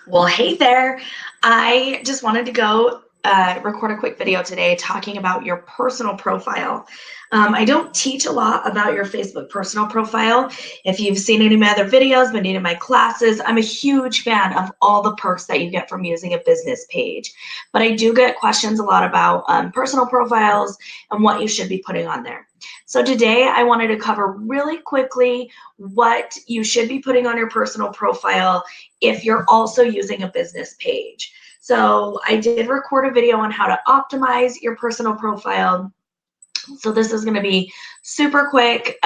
Well, hey there. I just wanted to go record a quick video today talking about your personal profile. I don't teach a lot about your Facebook personal profile. If you've seen any of my other videos, been in my classes, I'm a huge fan of all the perks that you get from using a business page. But I do get questions a lot about personal profiles and what you should be putting on there. So today I wanted to cover really quickly what you should be putting on your personal profile if you're also using a business page. So I did record a video on how to optimize your personal profile. So this is going to be super quick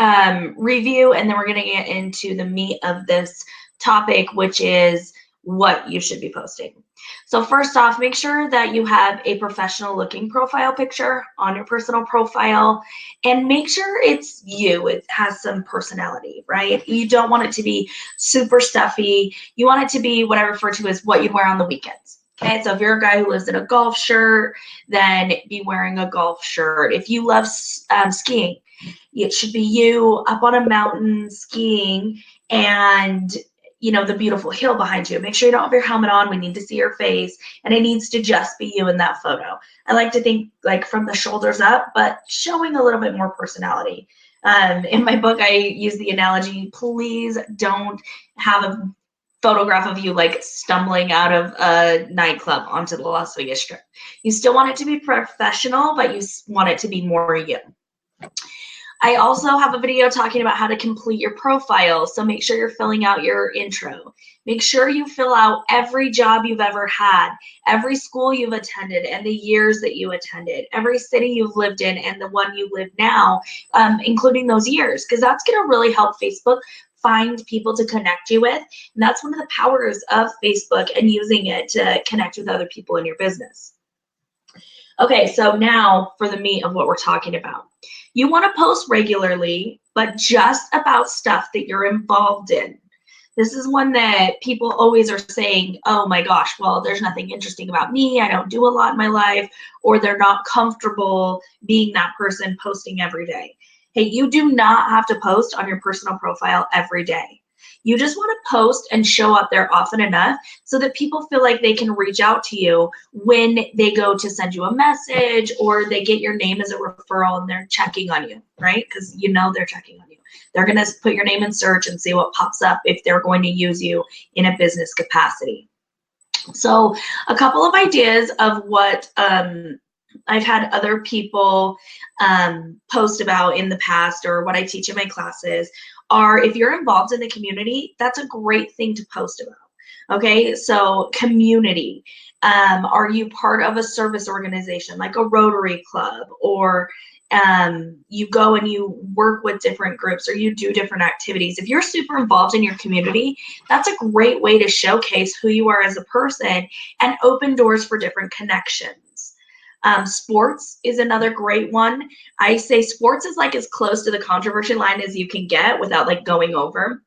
review, and then we're going to get into the meat of this topic, which is what you should be posting. So first off, make sure that you have a professional looking profile picture on your personal profile, and make sure it's you. It has some personality, right? You don't want it to be super stuffy. You want it to be what I refer to as what you wear on the weekends. Okay, so if you're a guy who lives in a golf shirt, then be wearing a golf shirt. If you love skiing, it should be you up on a mountain skiing and the beautiful hill behind you. Make sure you don't have your helmet on. We need to see your face, and it needs to just be you in that photo. I like to think like from the shoulders up, but showing a little bit more personality. In my book, I use the analogy, please don't have a photograph of you like stumbling out of a nightclub onto the Las Vegas Strip. You still want it to be professional, but you want it to be more you. I also have a video talking about how to complete your profile. So make sure you're filling out your intro. Make sure you fill out every job you've ever had, every school you've attended and the years that you attended, every city you've lived in and the one you live now, including those years, because that's going to really help Facebook find people to connect you with. And that's one of the powers of Facebook and using it to connect with other people in your business. Okay, so now for the meat of what we're talking about. You want to post regularly, but just about stuff that you're involved in. This is one that people always are saying, oh my gosh, well, there's nothing interesting about me. I don't do a lot in my life, or they're not comfortable being that person posting every day. Hey, you do not have to post on your personal profile every day. You just want to post and show up there often enough so that people feel like they can reach out to you when they go to send you a message or they get your name as a referral and they're checking on you, right? Because they're checking on you. They're going to put your name in search and see what pops up if they're going to use you in a business capacity. So a couple of ideas of what I've had other people post about in the past, or what I teach in my classes, are if you're involved in the community, that's a great thing to post about. Okay, so community. Are you part of a service organization like a Rotary Club, or you go and you work with different groups, or you do different activities? If you're super involved in your community, that's a great way to showcase who you are as a person and open doors for different connections. Sports is another great one. I say sports is like as close to the controversy line as you can get without like going over.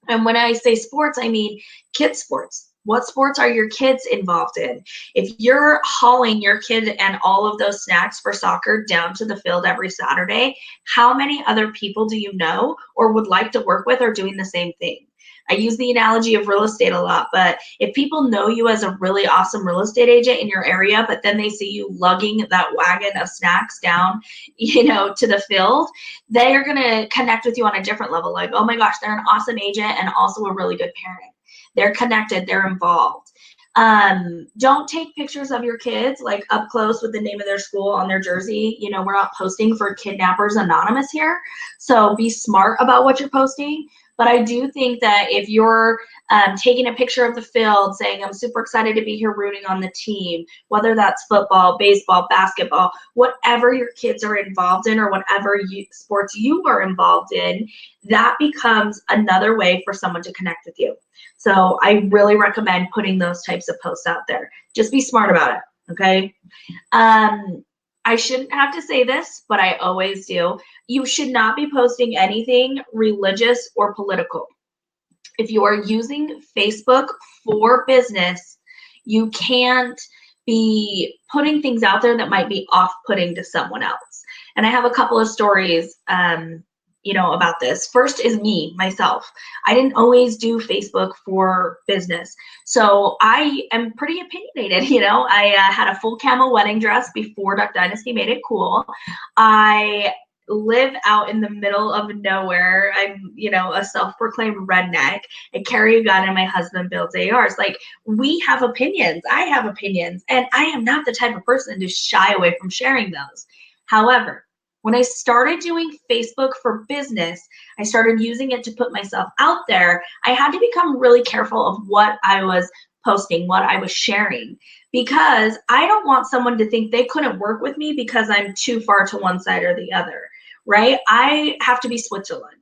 And when I say sports, I mean kids sports. What sports are your kids involved in? If you're hauling your kid and all of those snacks for soccer down to the field every Saturday, how many other people do you know or would like to work with are doing the same thing? I use the analogy of real estate a lot, but if people know you as a really awesome real estate agent in your area, but then they see you lugging that wagon of snacks down, to the field, they are going to connect with you on a different level. Like, oh my gosh, they're an awesome agent and also a really good parent. They're connected, they're involved. Don't take pictures of your kids like up close with the name of their school on their jersey. We're not posting for Kidnappers Anonymous here. So be smart about what you're posting. But I do think that if you're taking a picture of the field saying, I'm super excited to be here rooting on the team, whether that's football, baseball, basketball, whatever your kids are involved in, or whatever sports you are involved in, that becomes another way for someone to connect with you. So I really recommend putting those types of posts out there. Just be smart about it, okay? I shouldn't have to say this, but I always do. You should not be posting anything religious or political. If you are using Facebook for business, you can't be putting things out there that might be off-putting to someone else. And I have a couple of stories about this. First is myself. I didn't always do Facebook for business. So I am pretty opinionated. I had a full camo wedding dress before Duck Dynasty made it cool. I live out in the middle of nowhere. I'm, a self-proclaimed redneck. I carry a gun and my husband builds ARs. Like, we have opinions. I have opinions, and I am not the type of person to shy away from sharing those. However, when I started doing Facebook for business, I started using it to put myself out there. I had to become really careful of what I was posting, what I was sharing, because I don't want someone to think they couldn't work with me because I'm too far to one side or the other, right? I have to be Switzerland.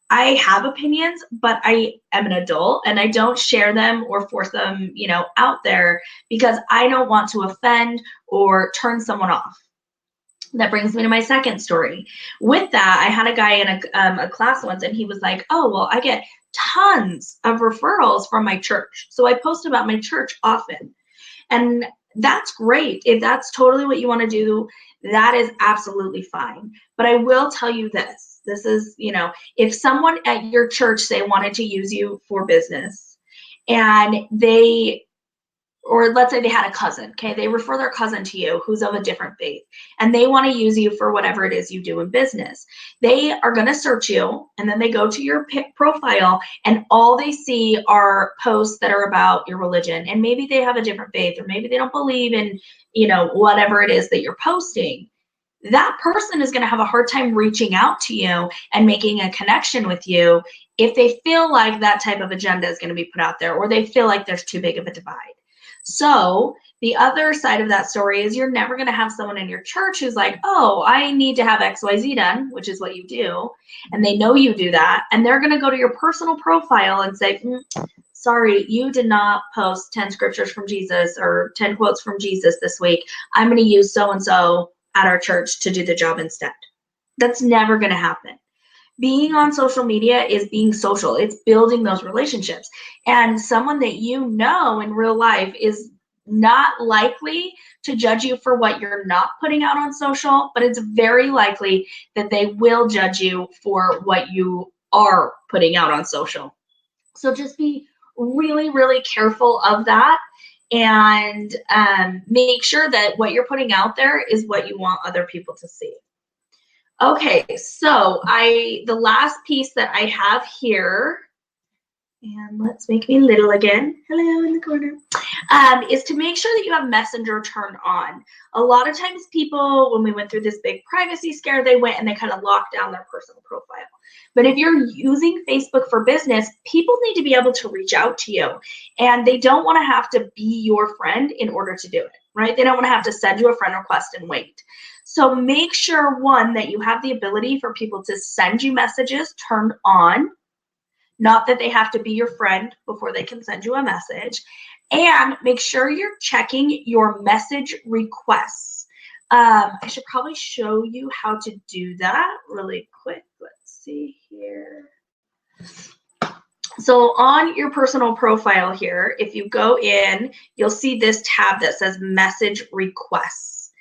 I have opinions, but I am an adult and I don't share them or force them, out there because I don't want to offend or turn someone off. That brings me to my second story. With that, I had a guy in a class once, and he was like, oh, well, I get tons of referrals from my church. So I post about my church often. And that's great. If that's totally what you want to do, that is absolutely fine. But I will tell you this. This is, if someone at your church, say, wanted to use you for business, and or let's say they had a cousin, okay? They refer their cousin to you who's of a different faith, and they want to use you for whatever it is you do in business. They are going to search you, and then they go to your profile, and all they see are posts that are about your religion. And maybe they have a different faith, or maybe they don't believe in, whatever it is that you're posting. That person is going to have a hard time reaching out to you and making a connection with you if they feel like that type of agenda is going to be put out there, or they feel like there's too big of a divide. So the other side of that story is you're never going to have someone in your church who's like, oh, I need to have XYZ done, which is what you do. And they know you do that. And they're going to go to your personal profile and say, sorry, you did not post 10 scriptures from Jesus or 10 quotes from Jesus this week. I'm going to use so-and-so at our church to do the job instead. That's never going to happen. Being on social media is being social. It's building those relationships. And someone that you know in real life is not likely to judge you for what you're not putting out on social, but it's very likely that they will judge you for what you are putting out on social. So just be really, really careful of that, and make sure that what you're putting out there is what you want other people to see. Okay, so the last piece that I have here, and let's make me little again, hello in the corner, is to make sure that you have Messenger turned on. A lot of times people, when we went through this big privacy scare, they went and they kind of locked down their personal profile. But if you're using Facebook for business, people need to be able to reach out to you, and they don't want to have to be your friend in order to do it, right? They don't want to have to send you a friend request and wait. So make sure, one, that you have the ability for people to send you messages turned on, not that they have to be your friend before they can send you a message, and make sure you're checking your message requests. I should probably show you how to do that really quick. Let's see here. So on your personal profile here, if you go in, you'll see this tab that says message requests.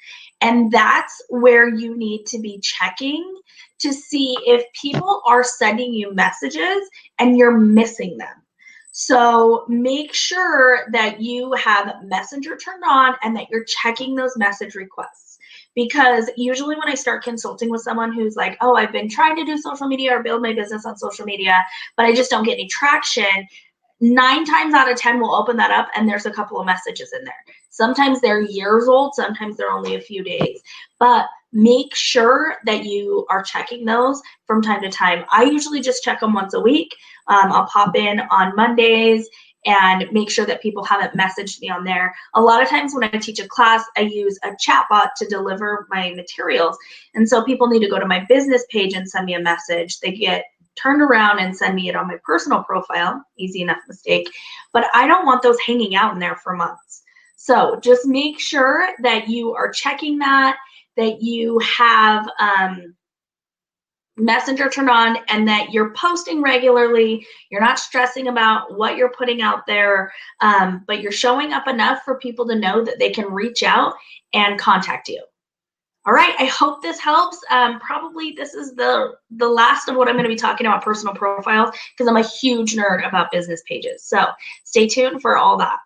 And that's where you need to be checking to see if people are sending you messages and you're missing them. So make sure that you have Messenger turned on and that you're checking those message requests. Because usually when I start consulting with someone who's like, oh, I've been trying to do social media or build my business on social media, but I just don't get any traction, 9 times out of 10 we'll open that up and there's a couple of messages in there. Sometimes they're years old, sometimes they're only a few days, but make sure that you are checking those from time to time. I usually just check them once a week. I'll pop in on Mondays and make sure that people haven't messaged me on there. A lot of times when I teach a class, I use a chatbot to deliver my materials. And so people need to go to my business page and send me a message. They get turned around and send me it on my personal profile. Easy enough mistake. But I don't want those hanging out in there for months. So just make sure that you are checking that you have Messenger turned on, and that you're posting regularly. You're not stressing about what you're putting out there, but you're showing up enough for people to know that they can reach out and contact you. All right, I hope this helps. Probably this is the last of what I'm going to be talking about personal profiles because I'm a huge nerd about business pages. So stay tuned for all that.